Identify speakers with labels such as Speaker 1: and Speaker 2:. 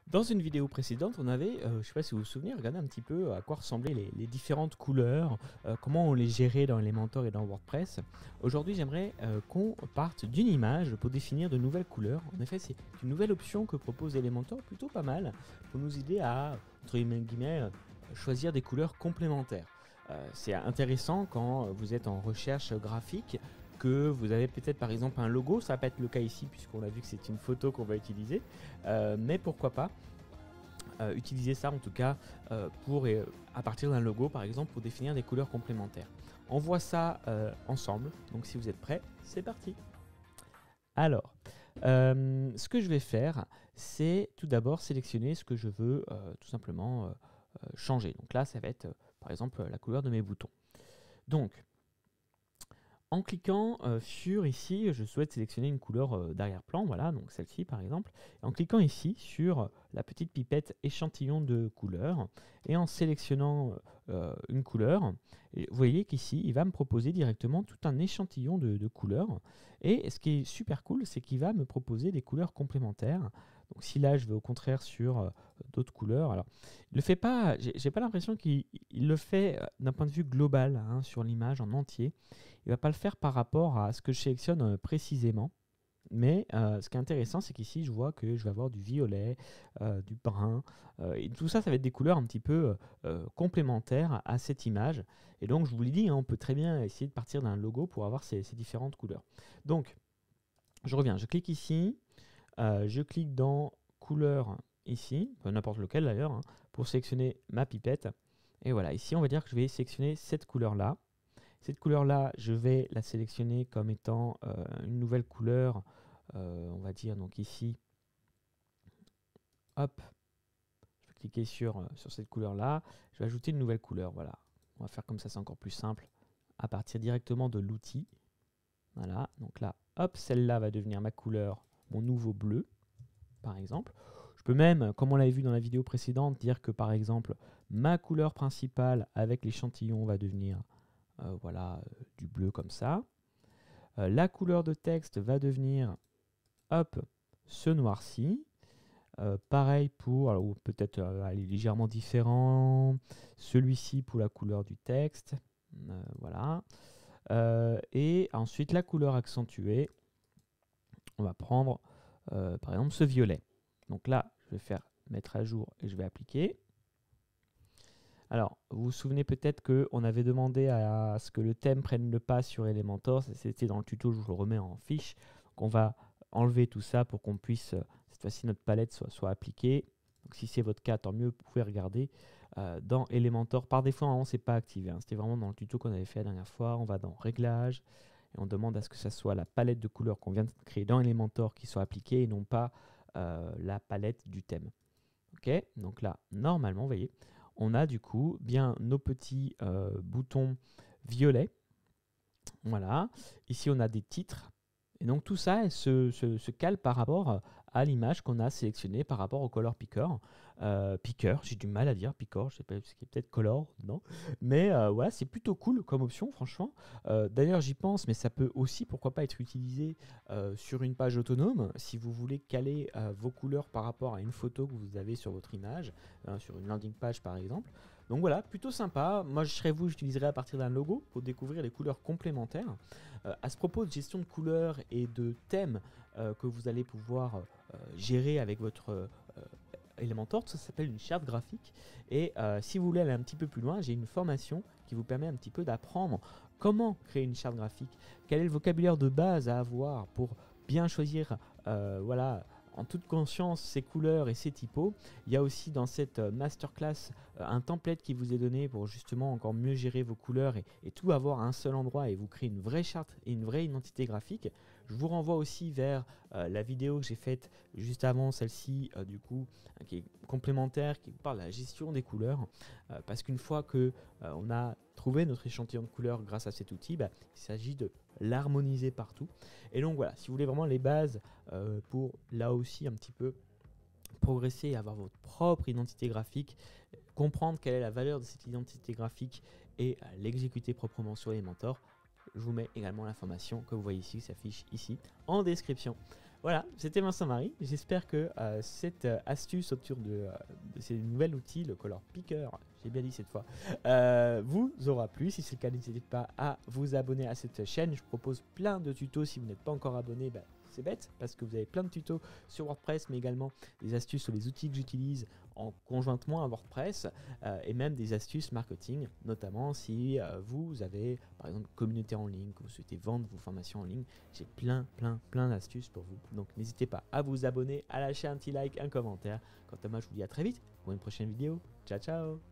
Speaker 1: Dans une vidéo précédente, on avait, je ne sais pas si vous vous souvenez, regardé un petit peu à quoi ressemblaient les différentes couleurs, comment on les gérait dans Elementor et dans WordPress. Aujourd'hui, j'aimerais qu'on parte d'une image pour définir de nouvelles couleurs. En effet, c'est une nouvelle option que propose Elementor, plutôt pas mal, pour nous aider à, entre guillemets, choisir des couleurs complémentaires. C'est intéressant quand vous êtes en recherche graphique, que vous avez peut-être par exemple un logo, ça va pas être le cas ici puisqu'on a vu que c'est une photo qu'on va utiliser, mais pourquoi pas utiliser ça en tout cas à partir d'un logo par exemple pour définir des couleurs complémentaires. On voit ça ensemble, donc si vous êtes prêts, c'est parti. Alors, ce que je vais faire, c'est tout d'abord sélectionner ce que je veux tout simplement changer. Donc là, ça va être par exemple la couleur de mes boutons. Donc, en cliquant sur ici, je souhaite sélectionner une couleur d'arrière-plan, voilà, donc celle-ci par exemple. Et en cliquant ici sur la petite pipette échantillon de couleurs et en sélectionnant une couleur, et vous voyez qu'ici, il va me proposer directement tout un échantillon de couleurs. Et ce qui est super cool, c'est qu'il va me proposer des couleurs complémentaires. Donc si là, je vais au contraire sur d'autres couleurs, alors il le fait pas, j'ai pas l'impression qu'il le fait d'un point de vue global hein, sur l'image en entier. Il ne va pas le faire par rapport à ce que je sélectionne précisément. Mais ce qui est intéressant, c'est qu'ici, je vois que je vais avoir du violet, du brun. Et tout ça, ça va être des couleurs un petit peu complémentaires à cette image. Et donc, je vous l'ai dit, hein, on peut très bien essayer de partir d'un logo pour avoir ces différentes couleurs. Donc, je reviens, je clique ici. Je clique dans couleur ici, n'importe lequel d'ailleurs, hein, pour sélectionner ma pipette. Et voilà, ici, on va dire que je vais sélectionner cette couleur-là. Cette couleur-là, je vais la sélectionner comme étant une nouvelle couleur, on va dire donc ici, hop, je vais cliquer sur cette couleur-là, je vais ajouter une nouvelle couleur, voilà. On va faire comme ça, c'est encore plus simple, à partir directement de l'outil. Voilà, donc là, hop, celle-là va devenir ma couleur, mon nouveau bleu, par exemple. Je peux même, comme on l'avait vu dans la vidéo précédente, dire que par exemple, ma couleur principale avec l'échantillon va devenir voilà, du bleu comme ça. La couleur de texte va devenir, hop, ce noir-ci. Pareil pour, alors peut-être aller légèrement différent, celui-ci pour la couleur du texte. Voilà. Et ensuite, la couleur accentuée, on va prendre par exemple ce violet. Donc là, je vais faire mettre à jour et je vais appliquer. Alors, vous vous souvenez peut-être qu'on avait demandé à ce que le thème prenne le pas sur Elementor. C'était dans le tuto, je vous le remets en fiche. Donc, on va enlever tout ça pour qu'on puisse, cette fois-ci, notre palette soit appliquée. Donc, si c'est votre cas, tant mieux, vous pouvez regarder dans Elementor. Par défaut, on ne s'est pas activé. Hein. C'était vraiment dans le tuto qu'on avait fait la dernière fois. On va dans Réglages et on demande à ce que ça soit la palette de couleurs qu'on vient de créer dans Elementor qui soit appliquée et non pas la palette du thème. Ok, donc là, normalement, vous voyez, on a du coup bien nos petits boutons violets. Voilà. Ici, on a des titres. Et donc, tout ça se cale par rapport à l'image qu'on a sélectionnée par rapport au color picker. Picker, j'ai du mal à dire picker, je sais pas, ce qui est peut-être color, non. Mais voilà, c'est plutôt cool comme option, franchement. D'ailleurs, j'y pense, mais ça peut aussi, pourquoi pas, être utilisé sur une page autonome. Si vous voulez caler vos couleurs par rapport à une photo que vous avez sur votre image, sur une landing page par exemple. Donc voilà, plutôt sympa. Moi, je serais vous, j'utiliserais à partir d'un logo pour découvrir les couleurs complémentaires. À ce propos de gestion de couleurs et de thèmes que vous allez pouvoir gérer avec votre Elementor, ça s'appelle une charte graphique. Et si vous voulez aller un petit peu plus loin, j'ai une formation qui vous permet un petit peu d'apprendre comment créer une charte graphique, quel est le vocabulaire de base à avoir pour bien choisir voilà, en toute conscience ces couleurs et ces typos. Il y a aussi dans cette masterclass un template qui vous est donné pour justement encore mieux gérer vos couleurs et tout avoir à un seul endroit et vous créer une vraie charte et une vraie identité graphique. Je vous renvoie aussi vers la vidéo que j'ai faite juste avant celle-ci, du coup, qui est complémentaire, qui parle de la gestion des couleurs. Parce qu'une fois que on a trouvé notre échantillon de couleurs grâce à cet outil, il s'agit de l'harmoniser partout. Et donc voilà, si vous voulez vraiment les bases pour là aussi un petit peu progresser et avoir votre propre identité graphique, comprendre quelle est la valeur de cette identité graphique et l'exécuter proprement sur Elementor, je vous mets également l'information que vous voyez ici, qui s'affiche ici en description. Voilà, c'était Vincent Marie. J'espère que cette astuce autour de ces nouveaux outils, le Color Picker, j'ai bien dit cette fois, vous aura plu. Si c'est le cas, n'hésitez pas à vous abonner à cette chaîne. Je propose plein de tutos. Si vous n'êtes pas encore abonné, c'est bête parce que vous avez plein de tutos sur WordPress, mais également des astuces sur les outils que j'utilise conjointement à WordPress et même des astuces marketing, notamment si vous avez par exemple une communauté en ligne, que vous souhaitez vendre vos formations en ligne. J'ai plein d'astuces pour vous. Donc n'hésitez pas à vous abonner, à lâcher un petit like, un commentaire. Quant à moi, je vous dis à très vite pour une prochaine vidéo. Ciao ciao.